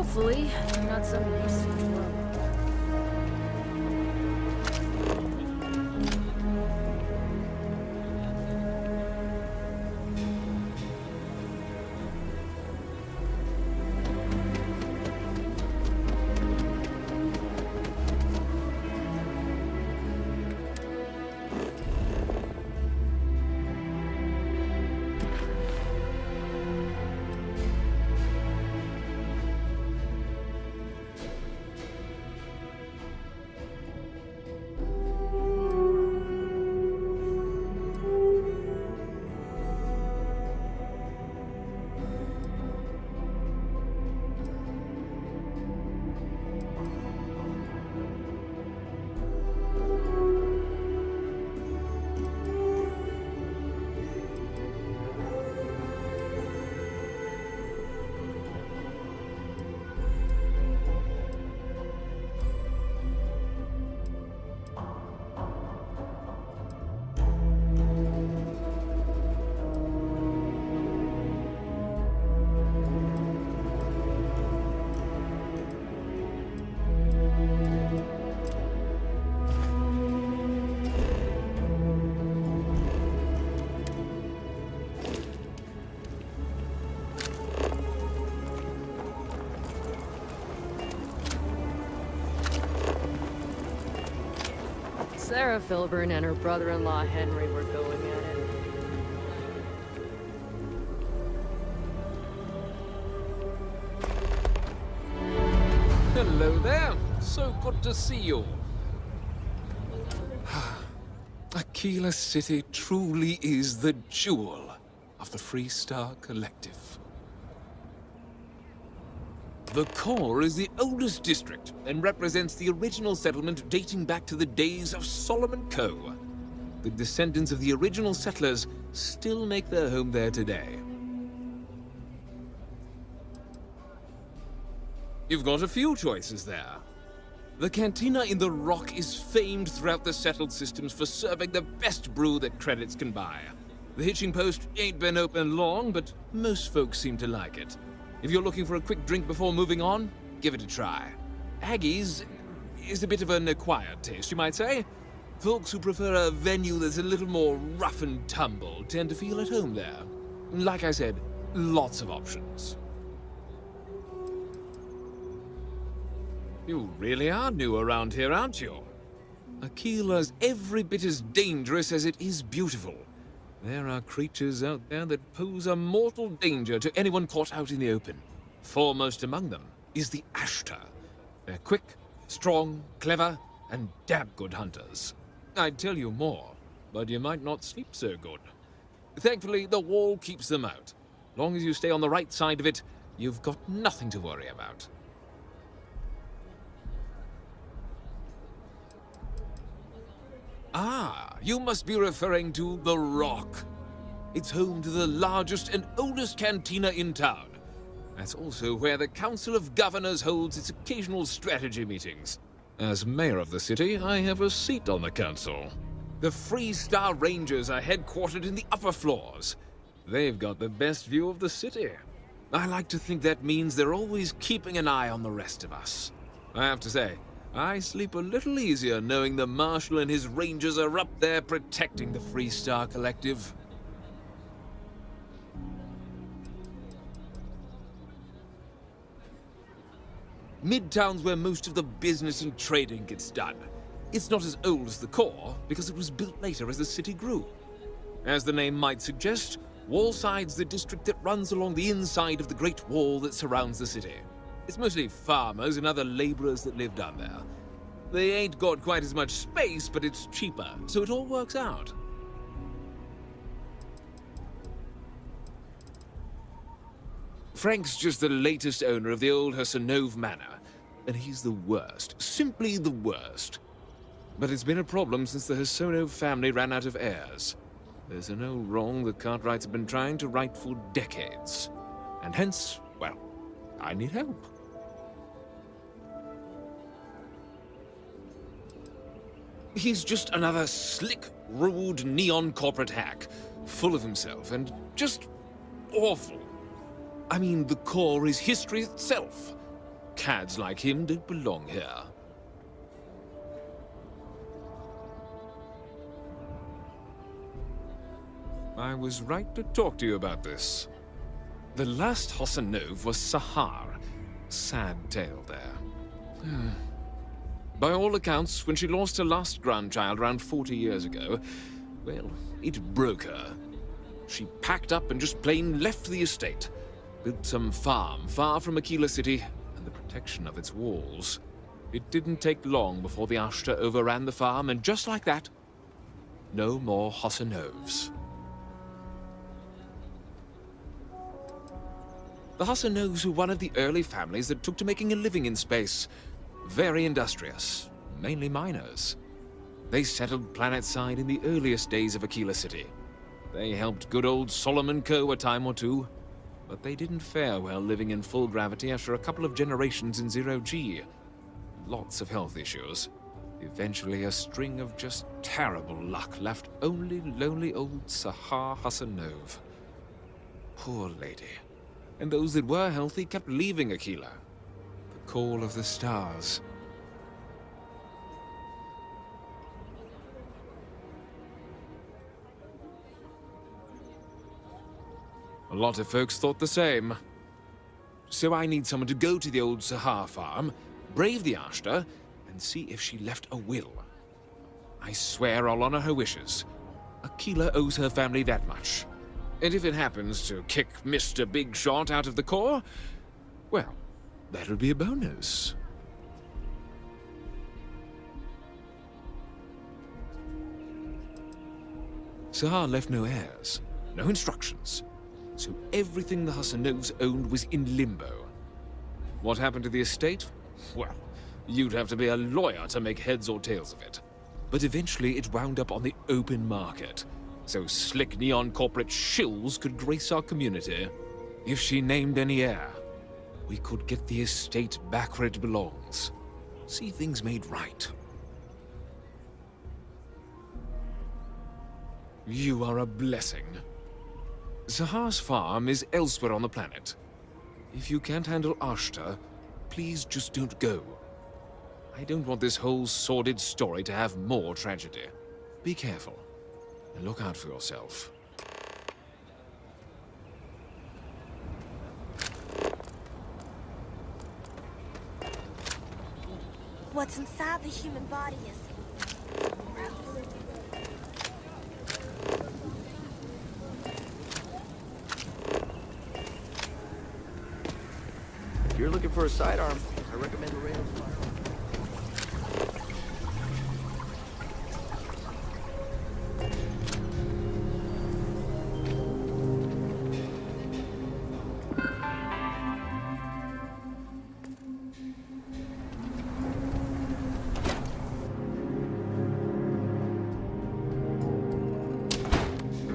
Hopefully, you're not some useless drone. Sarah Filburn and her brother-in-law Henry were going at it. Hello there. So good to see you. Aquila City truly is the jewel of the Freestar Collective. The core is the oldest district and represents the original settlement dating back to the days of Solomon Coe. The descendants of the original settlers still make their home there today. You've got a few choices there. The cantina in the Rock is famed throughout the settled systems for serving the best brew that credits can buy. The hitching post ain't been open long, but most folks seem to like it. If you're looking for a quick drink before moving on, give it a try. Aggie's is a bit of an acquired taste, you might say. Folks who prefer a venue that's a little more rough and tumble tend to feel at home there. Like I said, lots of options. You really are new around here, aren't you? Aquila's every bit as dangerous as it is beautiful. There are creatures out there that pose a mortal danger to anyone caught out in the open. Foremost among them is the Ashtar. They're quick, strong, clever, and damn good hunters. I'd tell you more, but you might not sleep so good. Thankfully, the wall keeps them out. Long as you stay on the right side of it, you've got nothing to worry about. Ah, you must be referring to the Rock. It's home to the largest and oldest cantina in town. That's also where the Council of Governors holds its occasional strategy meetings. As mayor of the city, I have a seat on the council. The Freestar Rangers are headquartered in the upper floors. They've got the best view of the city. I like to think that means they're always keeping an eye on the rest of us. I have to say, I sleep a little easier knowing the Marshal and his Rangers are up there protecting the Freestar Collective. Midtown's where most of the business and trading gets done. It's not as old as the core, because it was built later as the city grew. As the name might suggest, Wallside's the district that runs along the inside of the Great Wall that surrounds the city. It's mostly farmers and other laborers that live down there. They ain't got quite as much space, but it's cheaper, so it all works out. Frank's just the latest owner of the old Hersenove Manor, and he's the worst, simply the worst. But it's been a problem since the Hersenove family ran out of heirs. There's an old wrong the Cartwrights have been trying to right for decades. And hence, well, I need help. He's just another slick, rude, neon corporate hack, full of himself and just awful. I mean, the core is history itself. Cads like him don't belong here. I was right to talk to you about this. The last Hosanov was Sahar. Sad tale there. By all accounts, when she lost her last grandchild around 40 years ago, well, it broke her. She packed up and just plain left the estate. Built some farm far from Aquila City and the protection of its walls. It didn't take long before the Ashta overran the farm, and just like that, no more Hosanovs. The Hosanovs were one of the early families that took to making a living in space. Very industrious, mainly miners. They settled planetside in the earliest days of Aquila City. They helped good old Solomon Co. a time or two, but they didn't fare well living in full gravity after a couple of generations in zero-G. Lots of health issues. Eventually, a string of just terrible luck left only lonely old Sahar Hosanov. Poor lady. And those that were healthy kept leaving Aquila. The call of the stars. A lot of folks thought the same. So I need someone to go to the old Sahar farm, brave the Ashta, and see if she left a will. I swear I'll honor her wishes. Aquila owes her family that much. And if it happens to kick Mr. Big Shot out of the Corps, well, that'll be a bonus. Sahar left no heirs, no instructions, so everything the Hosanovs owned was in limbo. What happened to the estate? Well, you'd have to be a lawyer to make heads or tails of it. But eventually it wound up on the open market, so slick neon corporate shills could grace our community. If she named any heir, we could get the estate back where it belongs. See things made right. You are a blessing. Sahar's farm is elsewhere on the planet. If you can't handle Ashta, please just don't go. I don't want this whole sordid story to have more tragedy. Be careful, and look out for yourself. What's inside the human body is... If you're looking for a sidearm, I recommend the Rails firearm.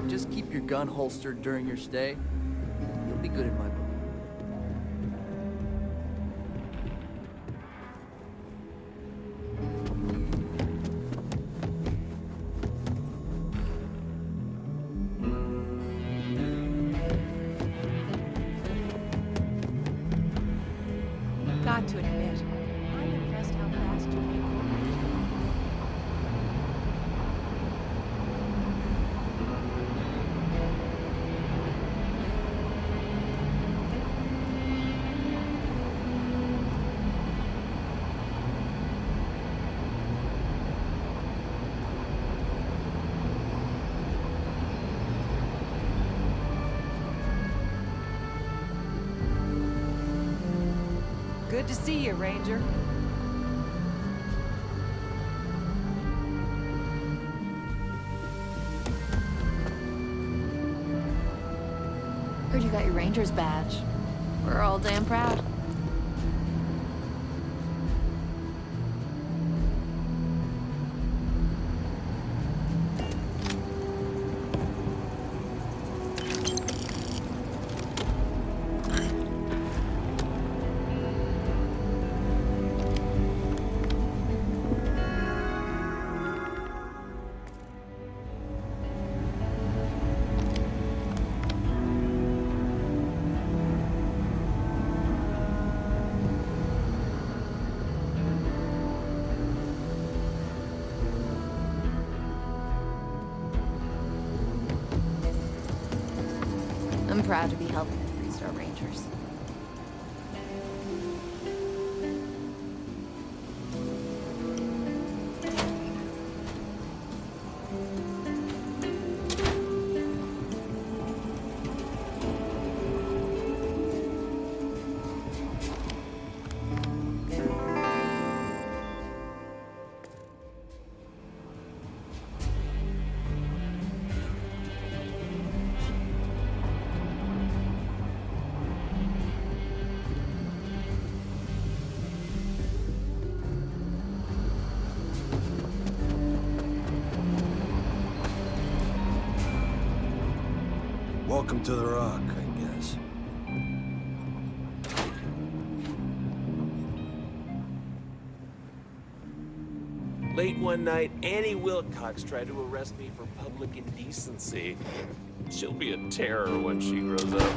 Just keep your gun holstered during your stay. You'll be good in my book. Got to admit, I'm impressed how fast you can. Good to see you, Ranger. Heard you got your Ranger's badge. We're all damn proud. I'm proud to be helping the 3-star Rangers. Welcome to the Rock, I guess. Late one night, Annie Wilcox tried to arrest me for public indecency. She'll be a terror when she grows up.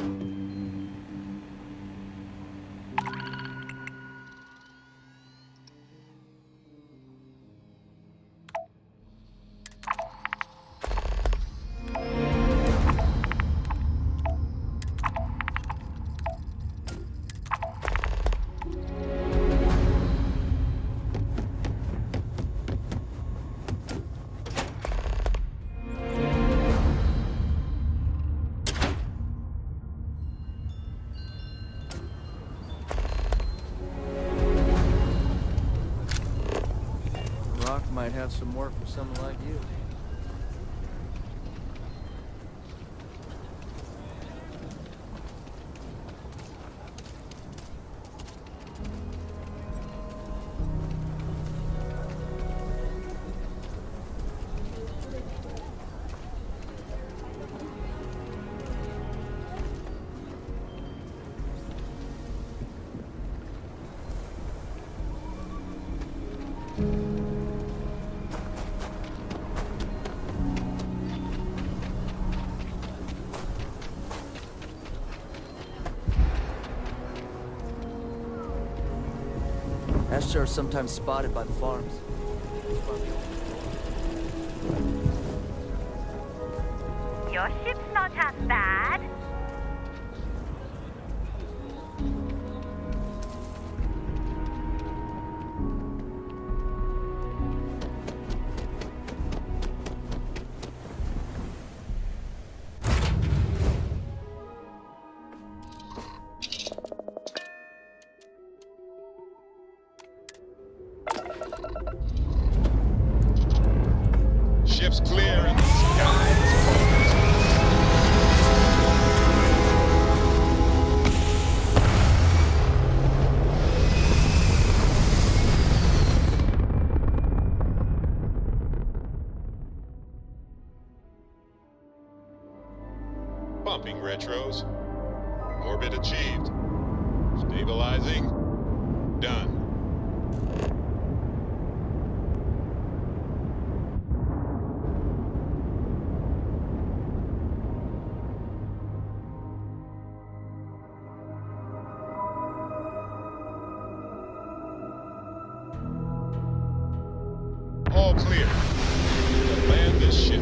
Rock might have some work for someone like you. Astro are sometimes spotted by the farms. Your ship's not half bad. Ship's clear and the sky is bumping retros. Orbit achieved. Stabilizing. Done. All clear. To land this ship.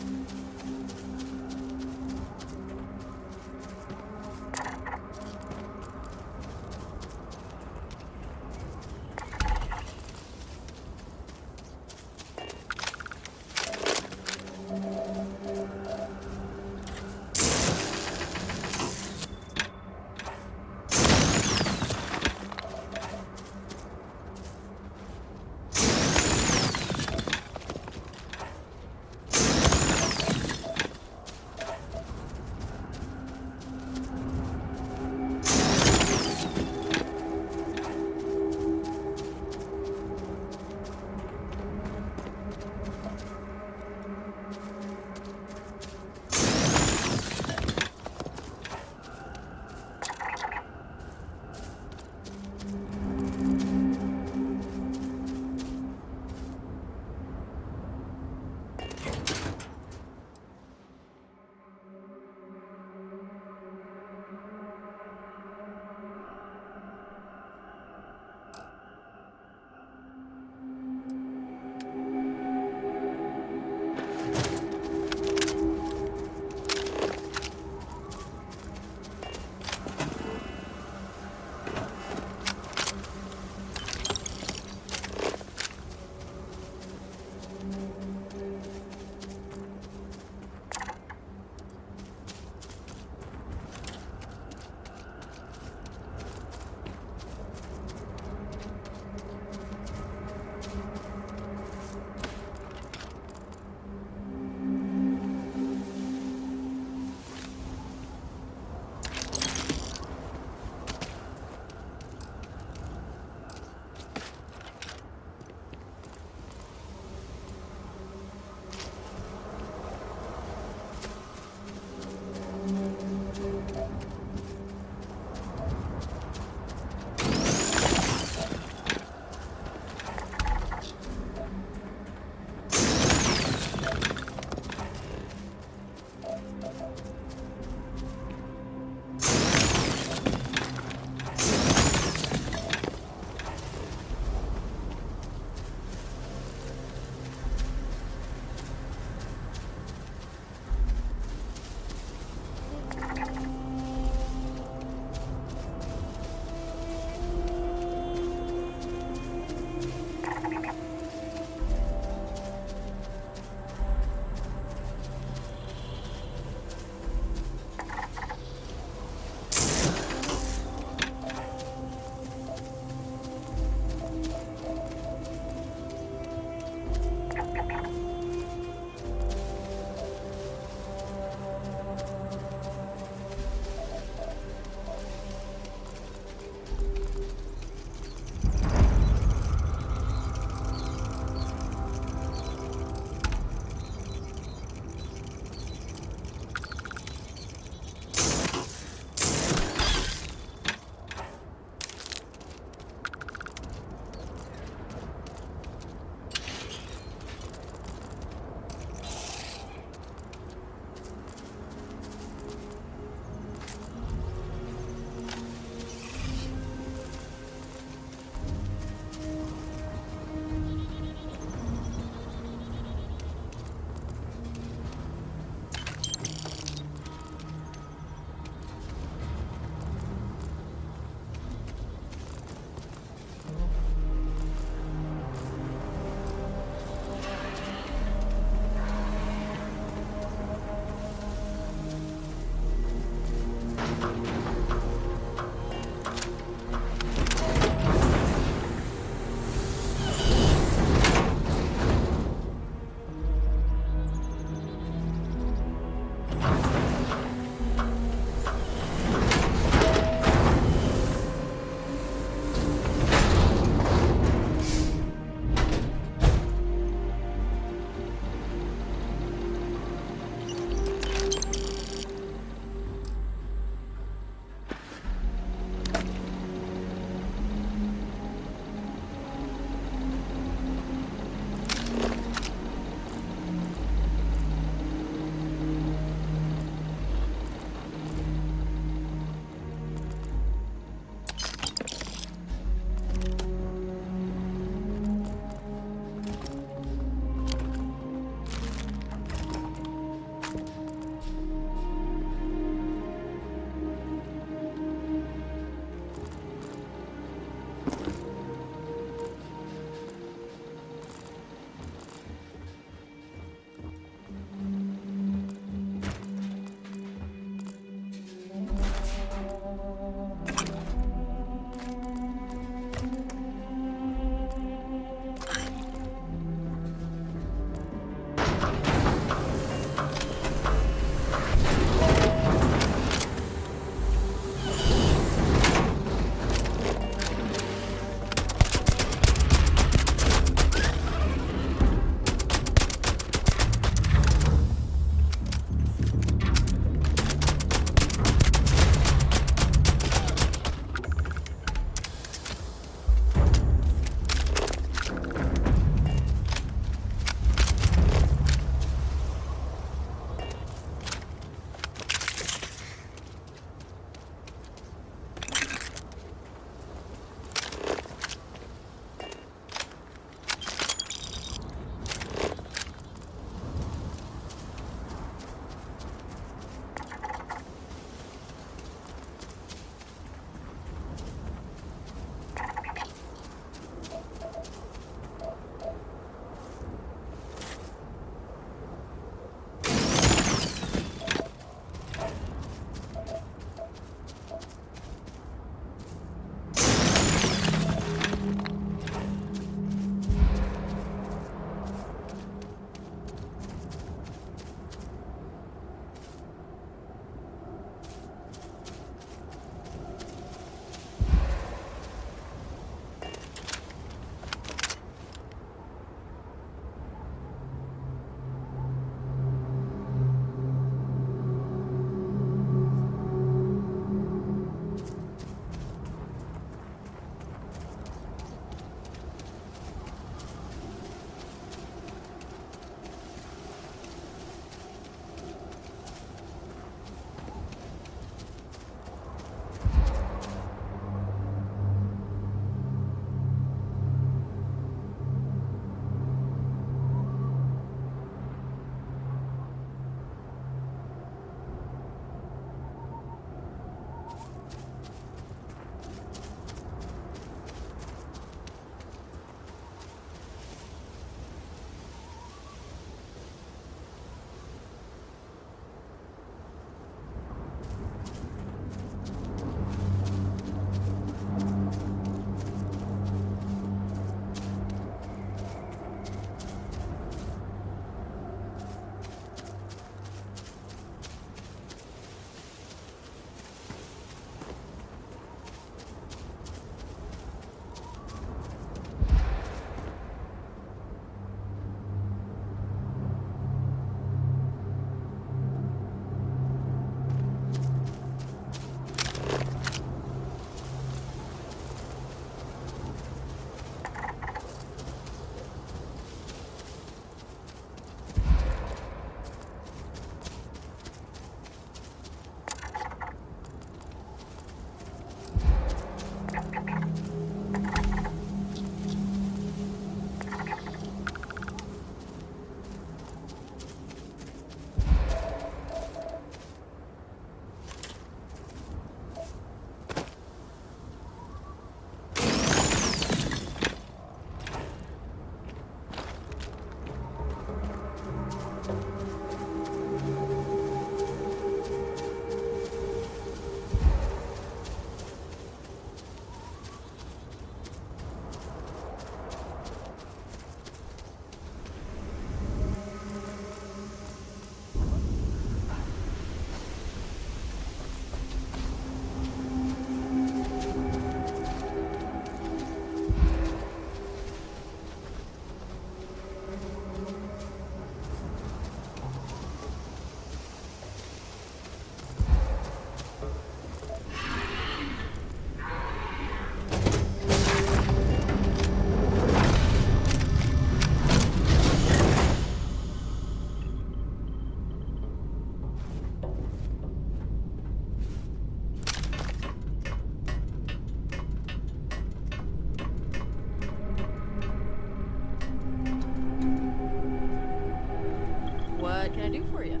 I do for you?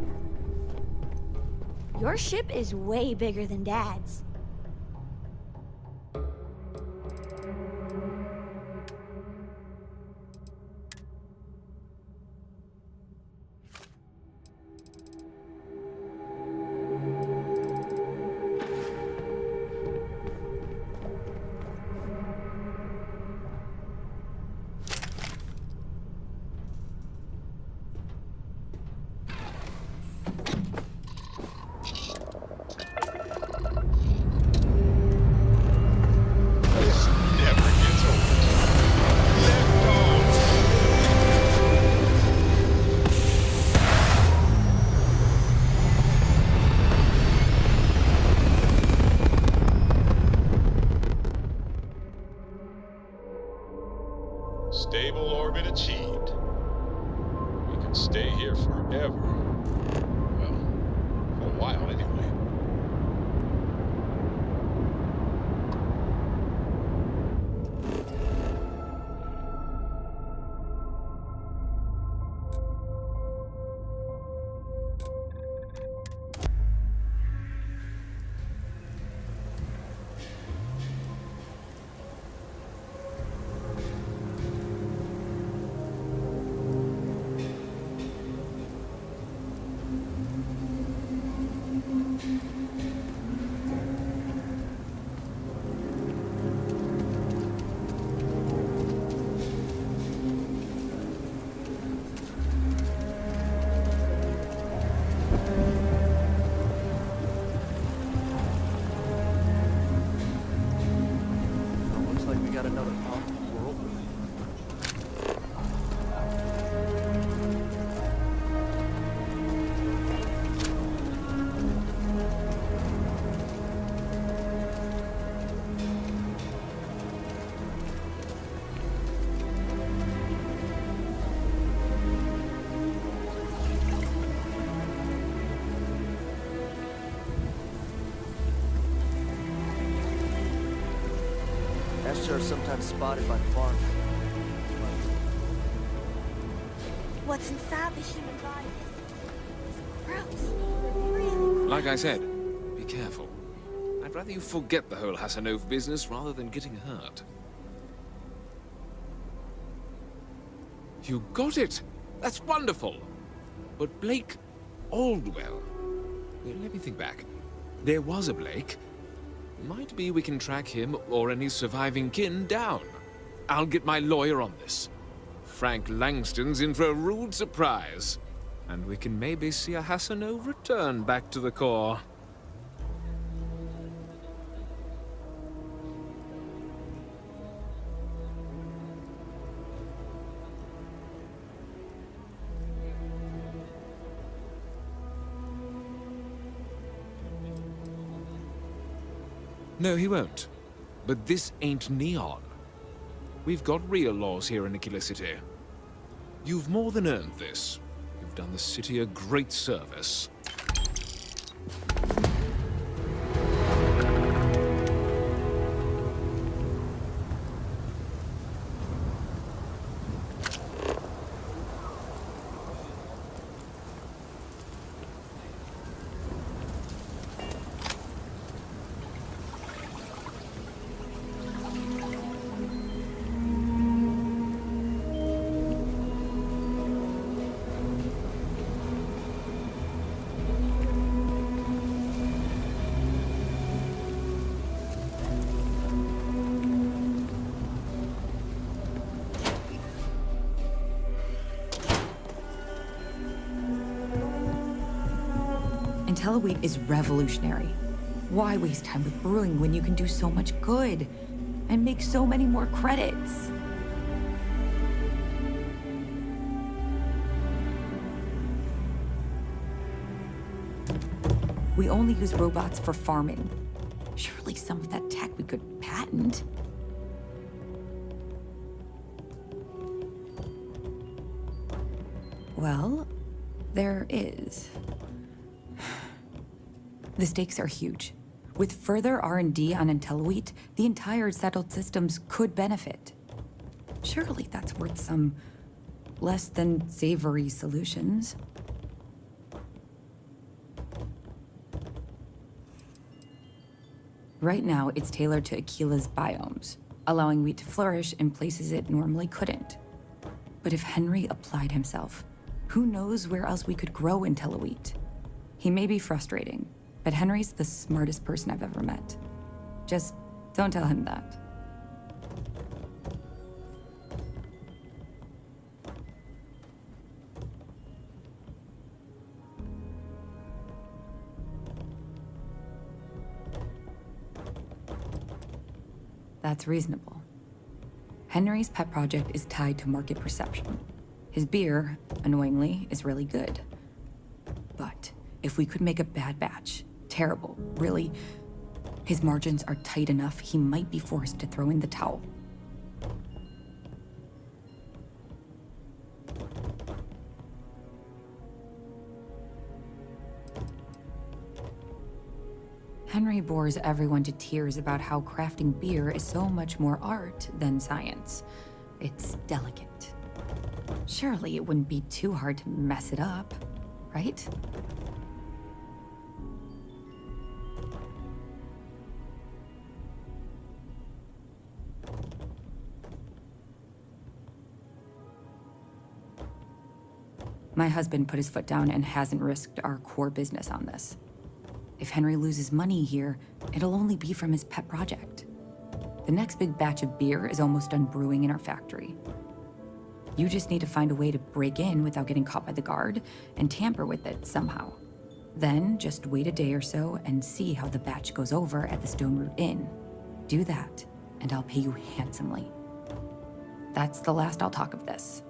Your ship is way bigger than Dad's. This never gets old. Lift off. Stable orbit achieved. We can stay here forever. Well, for a while anyway. Well, looks like we got another powerful world. Astros are sometimes spotted by farms. What's inside the human body is gross. Really. Like I said, be careful. I'd rather you forget the whole Hassanov business rather than getting hurt. You got it! That's wonderful! But Blake Aldwell... Let me think back. There was a Blake. Might be we can track him or any surviving kin down. I'll get my lawyer on this. Frank Langston's in for a rude surprise. And we can maybe see a Hassanov return back to the core. No, he won't. But this ain't Neon. We've got real laws here in Nicola City. You've more than earned this. You've done the city a great service. Intelliwheat is revolutionary. Why waste time with brewing when you can do so much good and make so many more credits? We only use robots for farming. Surely some of that tech we could patent. Well, there is. The stakes are huge. With further R&D on Intelliwheat, the entire settled systems could benefit. Surely that's worth some less than savory solutions. Right now, it's tailored to Aquila's biomes, allowing wheat to flourish in places it normally couldn't. But if Henry applied himself, who knows where else we could grow IntelliWheat? He may be frustrating, but Henry's the smartest person I've ever met. Just don't tell him that. That's reasonable. Henry's pet project is tied to market perception. His beer, annoyingly, is really good. But if we could make a bad batch, terrible, really, his margins are tight enough he might be forced to throw in the towel. Henry bores everyone to tears about how crafting beer is so much more art than science. It's delicate. Surely it wouldn't be too hard to mess it up, right? My husband put his foot down and hasn't risked our core business on this. If Henry loses money here, it'll only be from his pet project. The next big batch of beer is almost done brewing in our factory. You just need to find a way to break in without getting caught by the guard and tamper with it somehow. Then just wait a day or so and see how the batch goes over at the Stone Root Inn. Do that, and I'll pay you handsomely. That's the last I'll talk of this.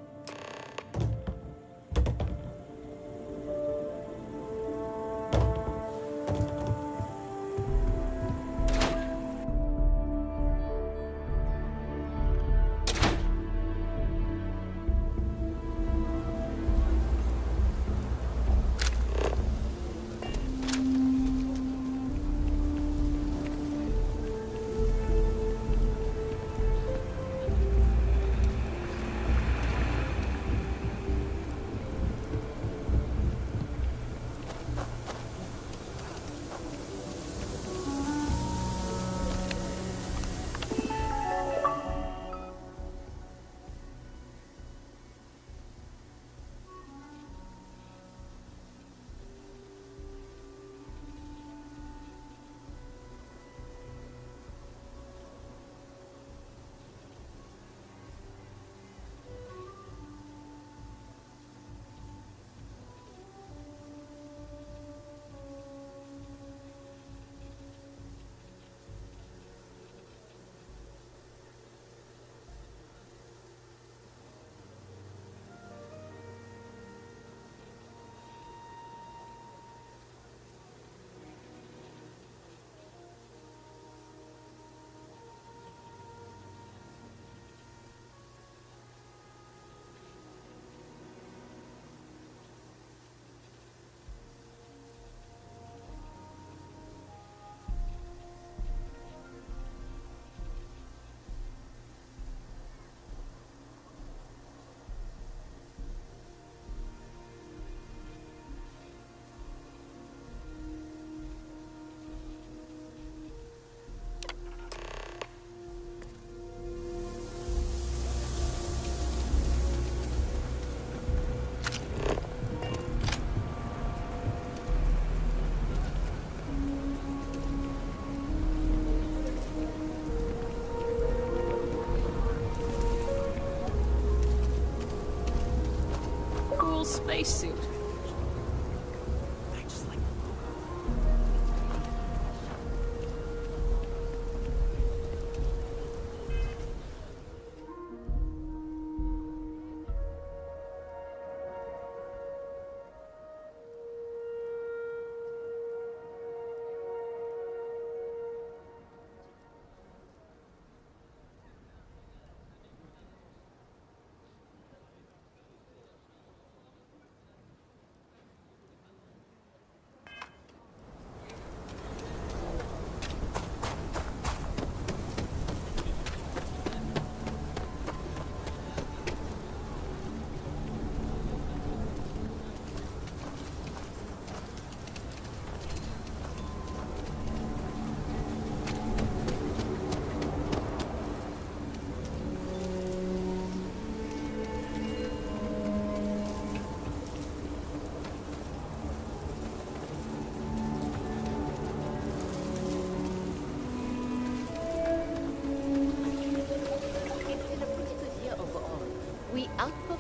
Spacesuit.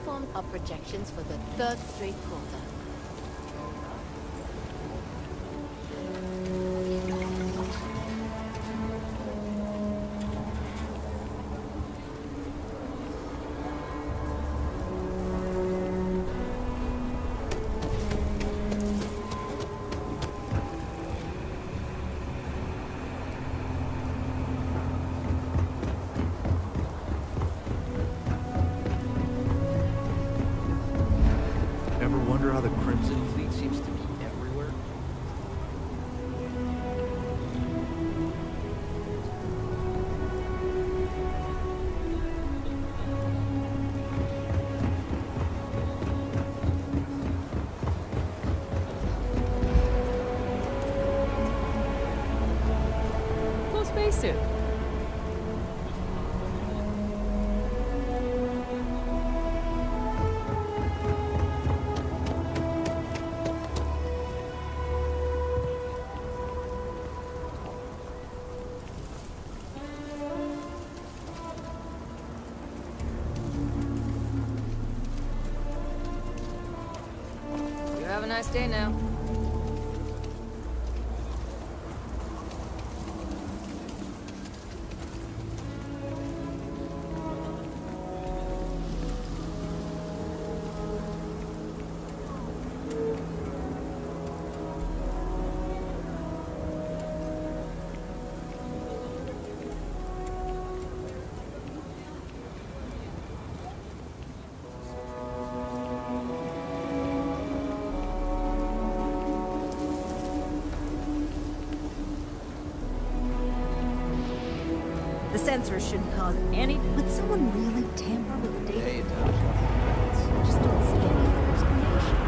outperformed our projections for the third straight quarter. Ever wonder how the Crimson Fleet seems to be everywhere? Cool spacesuit. You have a nice day now. The sensors shouldn't cause any... Would someone really tamper with the data? Hey, Tom. Just don't see any other explanation.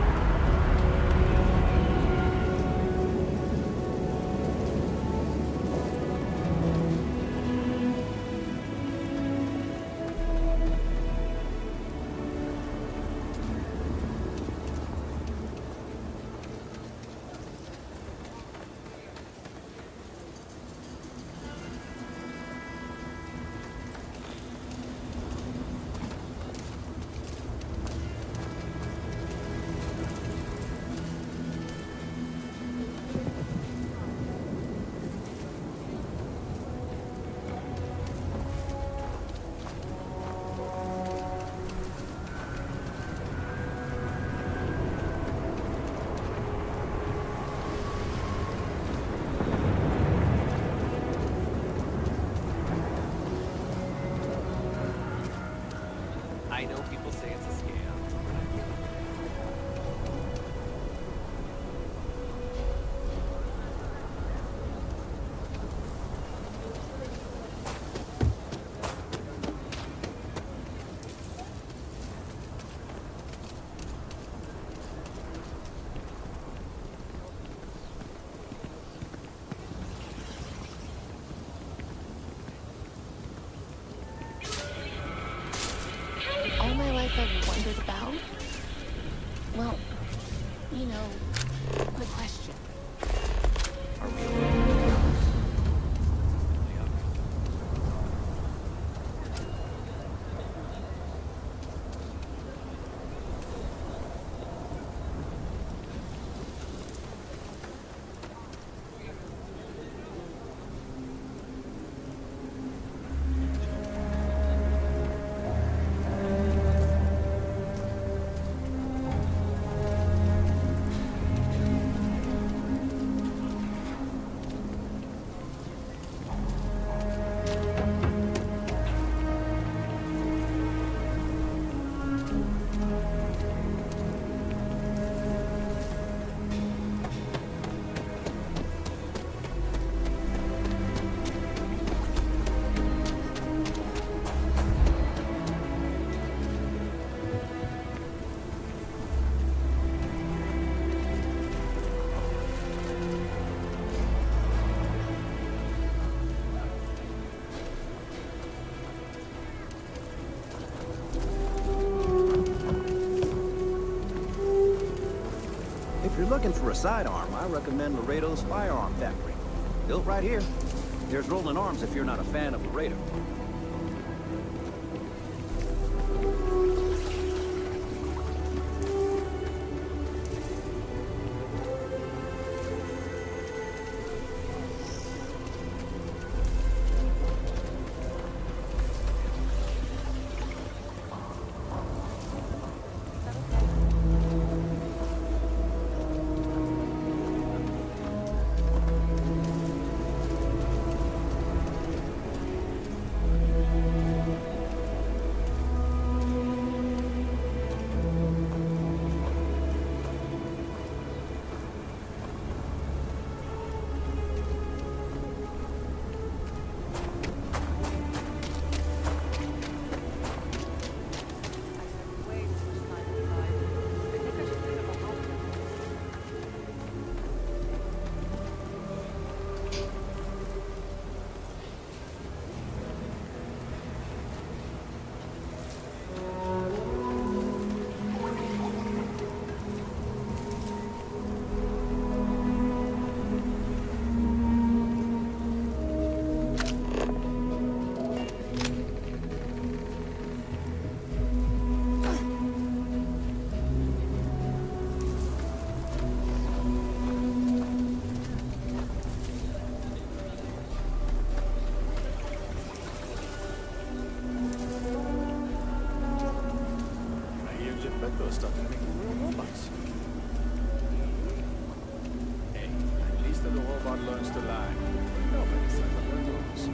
I know people say it's a scam, but I feel All my life I've wondered about? Well, you know, the question. Are we alone? If you're looking for a sidearm, I recommend Laredo's Firearm Factory. Built right here. There's rolling arms if you're not a fan of Laredo. learns to lie. Nobody sets up their rules.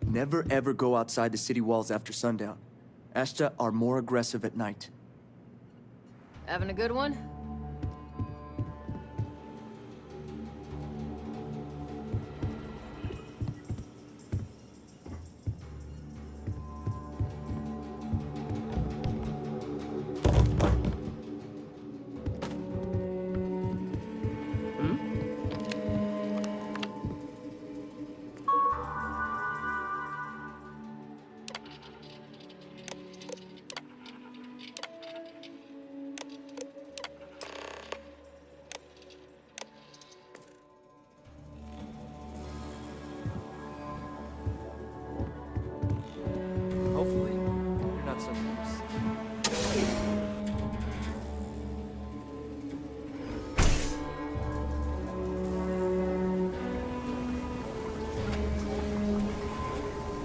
Never ever go outside the city walls after sundown. Ashta are more aggressive at night. Having a good one? Hopefully, you're not so close.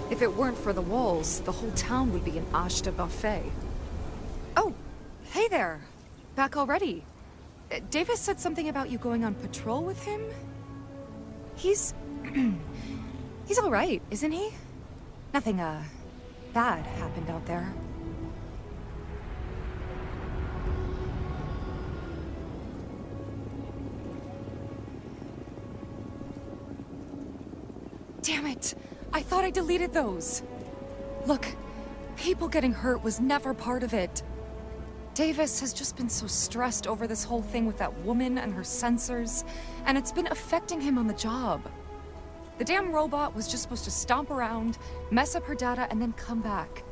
If it weren't for the walls, the whole town would be an Ashta buffet. Oh, hey there. Back already. Davis said something about you going on patrol with him? He's... he's all right, isn't he? Nothing, bad happened out there. Damn it! I thought I deleted those. Look, people getting hurt was never part of it. Davis has just been so stressed over this whole thing with that woman and her sensors, and it's been affecting him on the job. The damn robot was just supposed to stomp around, mess up her data, and then come back.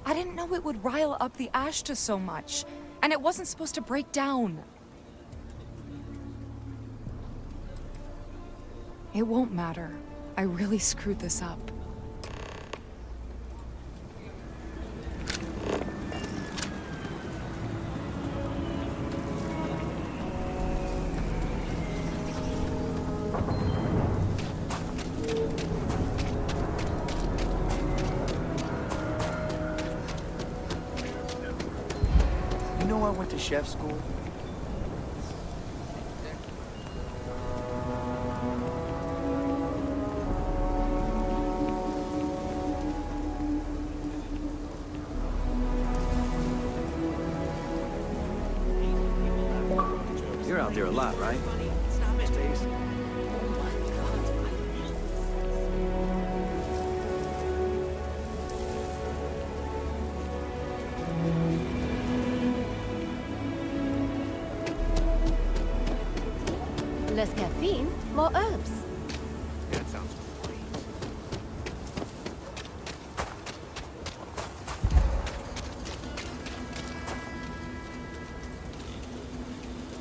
I didn't know it would rile up the Ashta so much, and it wasn't supposed to break down. It won't matter. I really screwed this up. You know I went to chef school? You're out there a lot, right? Stace. Less caffeine, more herbs. That sounds great.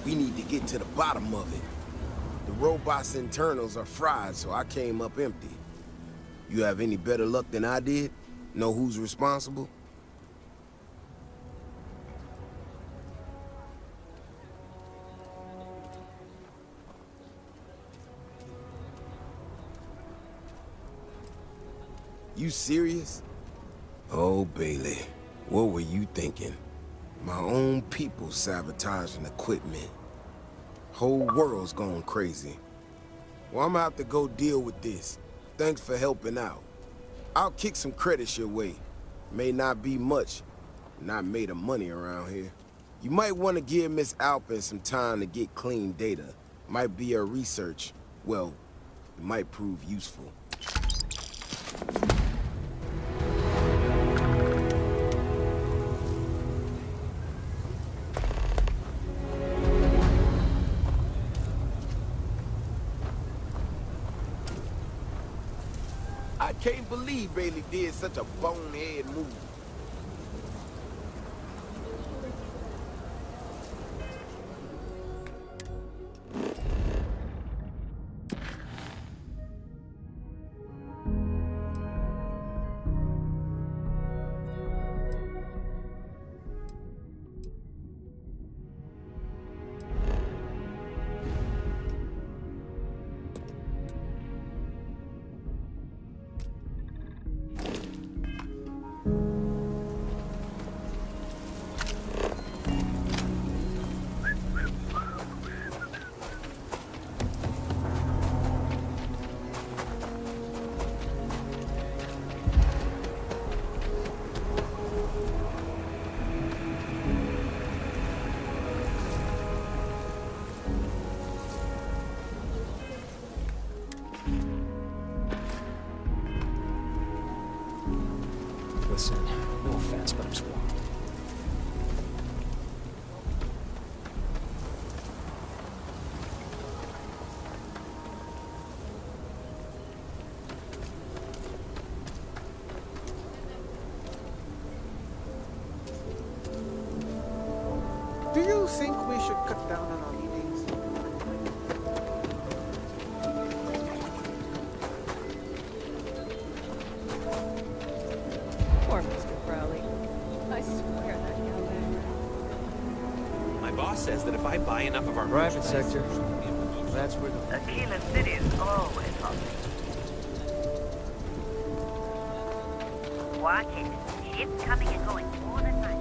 We need to get to the bottom of it. The robot's internals are fried, so I came up empty. You have any better luck than I did? Know who's responsible? You serious? Oh, Bailey, what were you thinking? My own people sabotaging equipment. Whole world's going crazy. Well, I'm gonna have to go deal with this. Thanks for helping out. I'll kick some credits your way. May not be much. Not made of money around here. You might want to give Miss Alpin some time to get clean data. Might be her research. Well, it might prove useful. I can't believe Bailey did such a bonehead move. Listen, no offense, but I'm swamped. Do you think we should cut down on our meetings? Poor Mr. Crowley. I swear that guy. My boss says that if I buy enough of our Private merchandise- sector. That's where the... Aquila City is always hungry. Watch it. Ships coming and going all the time.